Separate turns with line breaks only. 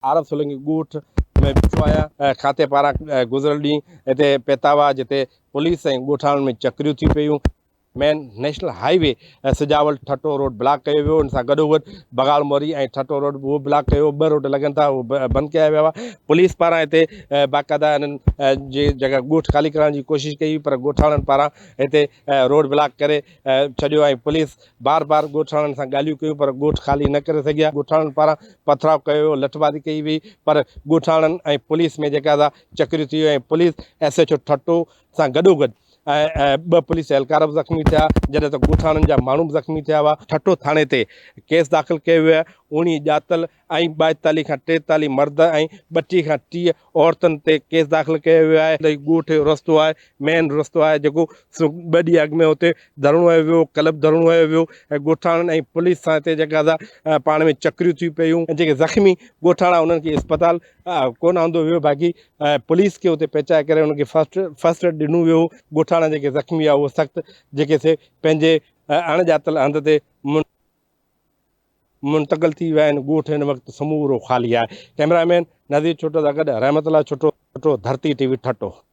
आरब सोलंकी ॻोठ में बीठो आहियां। खाते पारां गुज़िरियल ॾींहुं हिते पेतावा जिते पुलिस ऐं ॻोठाणनि में चकरियूं थी पियूं। Main national highway Sujawal Thatta road block कयो वियो। उन सां गॾोगॾु बगाल मोरी ऐं ठटो रोड उहो ब्लॉक कयो। ॿ रोड लॻनि था उहो बंदि कया विया हुआ। पुलिस पारां हिते बाक़ाइदा हिननि जी जॻह ॻोठ ख़ाली करण जी कोशिशि कई, पर ॻोठाणनि पारां हिते रोड ब्लॉक करे छॾियो ऐं पुलिस बार बार ॻोठाणनि सां ॻाल्हियूं कयूं, पर ॻोठ ख़ाली न करे सघिया। ॻोठाणनि पारां पथराव कयो वियो, लठबाज़ी कई वई, पर ॻोठाणनि ऐं पुलिस में जेका चकरियूं थी वियूं ऐं पुलिस SHO ठटो सां गॾोगॾु ऐं 2 पुलिस एहलकार बि ज़ख़्मी थिया, जॾहिं त ॻोठाणनि जा माण्हू बि ज़ख़्मी थिया हुआ। ठटो थाणे ते केस दाख़िल कयो वियो आहे। 19 ॼातल ऐं 42 खां 43 मर्द ऐं 32 खां 30 औरतुनि ते केस दाख़िल कयो वियो आहे। ॻोठ जो रस्तो आहे, मेन रस्तो आहे जेको 2 ॾींहं अॻु में हुते धरणो हयो वियो, कल्ह बि धरणो हयो वियो ऐं ॻोठाणनि ऐं पुलिस सां हिते जेका पाण में चकरियूं थी पियूं ऐं जेके ज़ख़्मी ॻोठाणा उन्हनि खे अस्पताल कोन आंदो वियो। बाक़ी पुलिस खे हुते पहुचाए करे उनखे फर्स्ट एड ॾिनो वियो। ॻोठाणा जेके ज़ख़्मी आहे उहो सख़्तु जेके से पंहिंजे अणॼातल हंध ते मुंतक़िल थी विया आहिनि। ॻोठ हिन वक़्तु समूरो ख़ाली आहे। कैमरामैन नज़ीर छोटो सां गॾु रहमतुल्लाह छोटो, धरती TV ठटो।